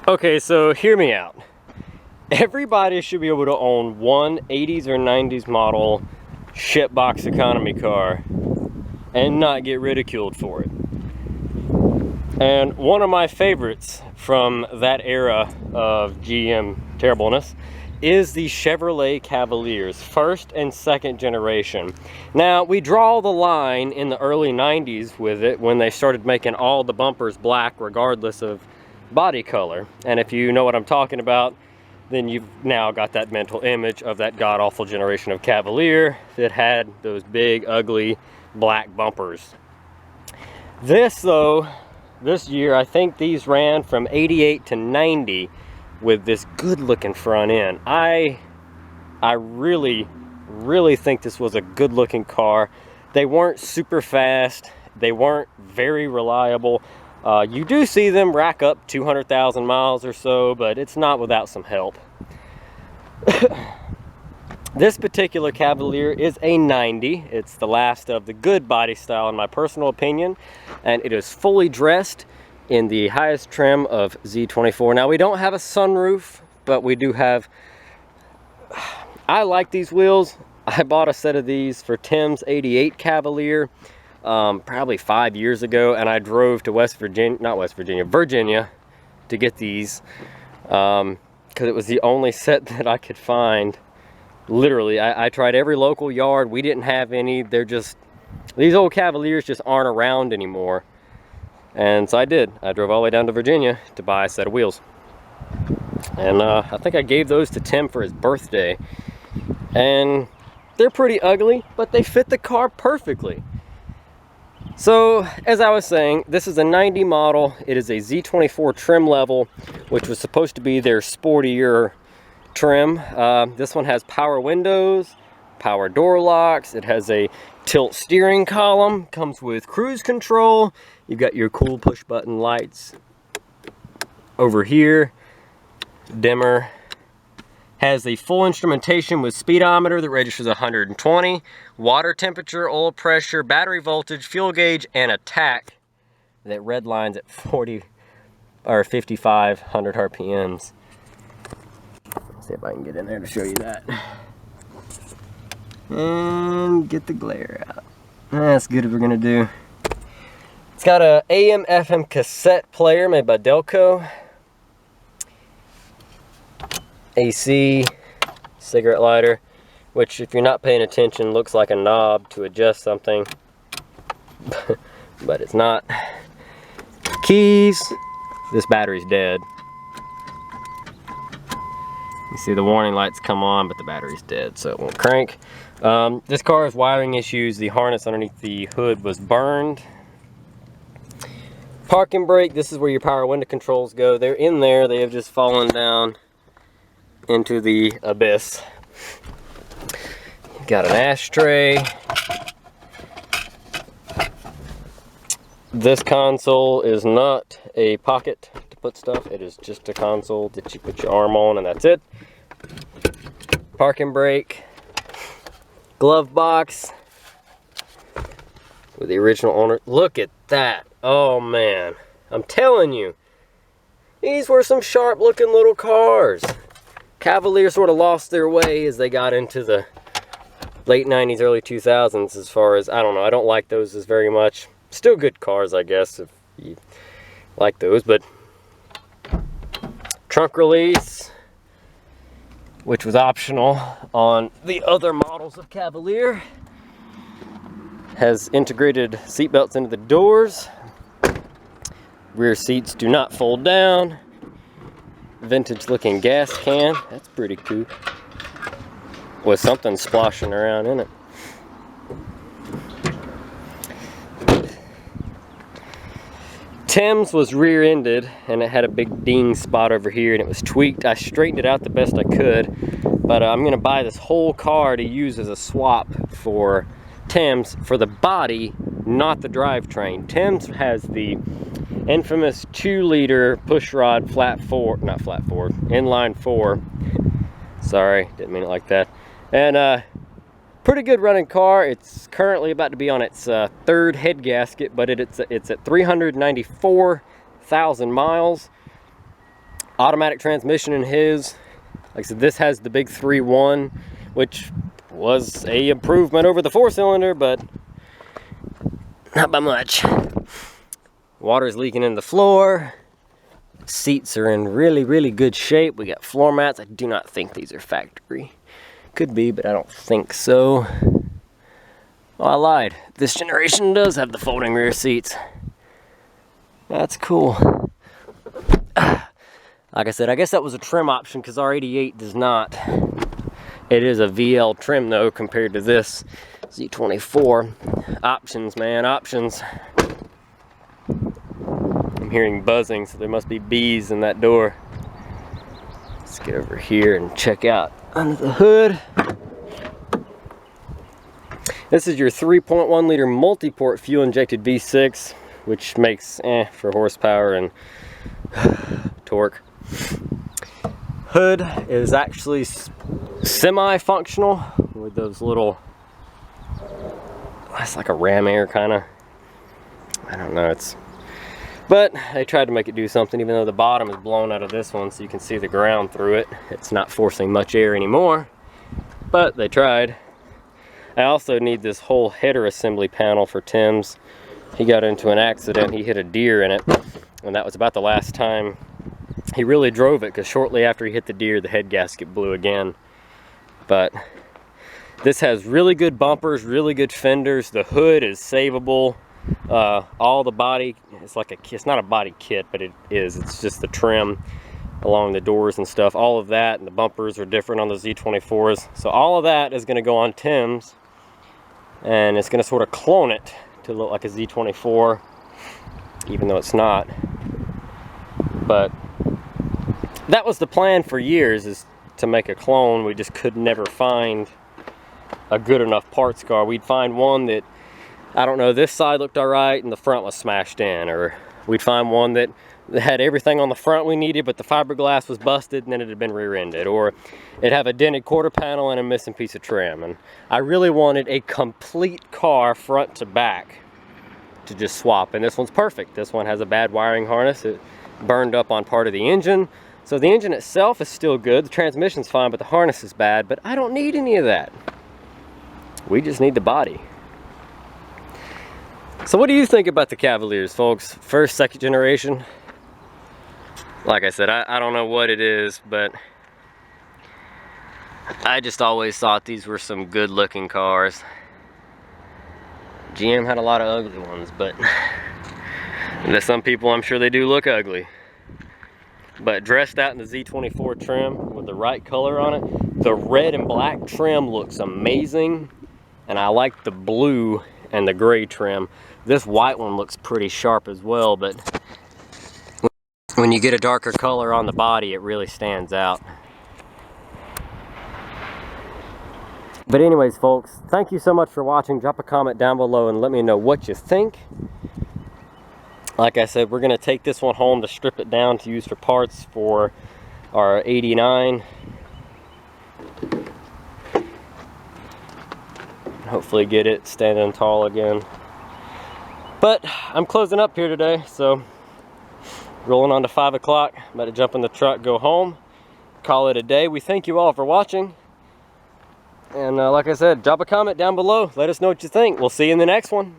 Okay, so hear me out. Everybody should be able to own one 80s or 90s model shitbox economy car and not get ridiculed for it. And one of my favorites from that era of GM terribleness is the Chevrolet Cavaliers, first and second generation. Now, we draw the line in the early 90s with it when they started making all the bumpers black regardless of body color. And if you know what I'm talking about, then you've now got that mental image of that god-awful generation of Cavalier that had those big, ugly, black bumpers. This year, I think these ran from 88 to 90 with this good-looking front end. I really think this was a good-looking car. They weren't super fast. They weren't very reliable. You do see them rack up 200,000 miles or so, but it's not without some help. This particular Cavalier is a 90. It's the last of the good body style in my personal opinion, and it is fully dressed in the highest trim of Z24. Now, we don't have a sunroof, but we do have... I like these wheels. I bought a set of these for Tim's 88 Cavalier probably 5 years ago, and I drove to Virginia to get these because it was the only set that I could find. Literally, I tried every local yard. We didn't have any. They're just, these old Cavaliers just aren't around anymore. And so I did. I drove all the way down to Virginia to buy a set of wheels. And I think I gave those to Tim for his birthday. And they're pretty ugly, but they fit the car perfectly. So, as I was saying, this is a 90 model. It is a Z24 trim level, which was supposed to be their sportier trim. This one has power windows, power door locks. It has a tilt steering column, comes with cruise control. You've got your cool push button lights over here, dimmer. Has the full instrumentation with speedometer that registers 120, water temperature, oil pressure, battery voltage, fuel gauge, and a tach that redlines at 40 or 5,500 RPMs. Let's see if I can get in there to show you that. And get the glare out. That's good if we're gonna do. It's got a AM/FM cassette player made by Delco. AC, cigarette lighter, which if you're not paying attention looks like a knob to adjust something, but it's not. Keys. This battery's dead. You see the warning lights come on, but the battery's dead, so it won't crank. This car has wiring issues. The harness underneath the hood was burned. Parking brake. This is where your power window controls go. They're in there. They have just fallen down into the abyss. Got an ashtray. This console is not a pocket to put stuff. It is just a console that you put your arm on and that's it. Parking brake. Glove box with the original owner. Look at that. Oh man, I'm telling you, these were some sharp looking little cars. Cavalier sort of lost their way as they got into the late 90s, early 2000s as far as, I don't know, I don't like those as very much. Still good cars, I guess, if you like those, but trunk release, which was optional on the other models of Cavalier, has integrated seat belts into the doors. Rear seats do not fold down. Vintage looking gas can, that's pretty cool, with something splashing around in it. Tim's was rear-ended and it had a big ding spot over here and it was tweaked. I straightened it out the best I could, but I'm gonna buy this whole car to use as a swap for Tim's for the body, not the drivetrain. Tim's has the infamous 2-liter pushrod inline 4. Sorry, didn't mean it like that. And pretty good running car. It's currently about to be on its third head gasket, but it's at 394,000 miles. automatic transmission in his. Like I said, this has the big 3.1, which was a improvement over the 4-cylinder, but not by much. Water's leaking in the floor. Seats are in really, really good shape. We got floor mats. I do not think these are factory. Could be, but I don't think so. Oh, I lied. This generation does have the folding rear seats. That's cool. Like I said, I guess that was a trim option because our 88 does not. It is a VL trim though compared to this Z24. Options, man, options. I'm hearing buzzing, so there must be bees in that door. Let's get over here and check out under the hood. This is your 3.1 liter multi-port fuel injected V6, which makes for horsepower and torque. Hood is actually semi-functional with those little, it's like a ram air kind of, I don't know, but they tried to make it do something, even though the bottom is blown out of this one so you can see the ground through it. It's not forcing much air anymore, but they tried. I also need this whole header assembly panel for Tim's. He got into an accident, he hit a deer in it, and that was about the last time he really drove it, because shortly after he hit the deer, the head gasket blew again. But this has really good bumpers, really good fenders. The hood is savable. All the body, it's not a body kit, but it is. It's just the trim along the doors and stuff. All of that, and the bumpers are different on the Z24s. So all of that is going to go on Tim's, and it's going to sort of clone it to look like a Z24, even though it's not. But that was the plan for years, is to make a clone. We just could never find a good enough parts car. We'd find one that, I don't know, this side looked all right and the front was smashed in, or we'd find one that had everything on the front we needed, but the fiberglass was busted and then it had been rear-ended, or it'd have a dented quarter panel and a missing piece of trim. And I really wanted a complete car front to back to just swap, and this one's perfect. This one has a bad wiring harness. It burned up on part of the engine, so the engine itself is still good, the transmission's fine, but the harness is bad. But I don't need any of that. We just need the body. So what do you think about the Cavaliers, folks? First, second generation? Like I said, I don't know what it is, but I just always thought these were some good looking cars. GM had a lot of ugly ones, but to some people I'm sure they do look ugly. But dressed out in the Z24 trim with the right color on it, the red and black trim looks amazing, and I like the blue and the gray trim. This white one looks pretty sharp as well, but when you get a darker color on the body, it really stands out. But anyways, folks, thank you so much for watching. Drop a comment down below and let me know what you think. Like I said, we're gonna take this one home to strip it down to use for parts for our 89. Hopefully get it standing tall again. But I'm closing up here today, so rolling on to 5 o'clock. I'm about to jump in the truck, go home, call it a day. We thank you all for watching. And like I said, drop a comment down below. Let us know what you think. We'll see you in the next one.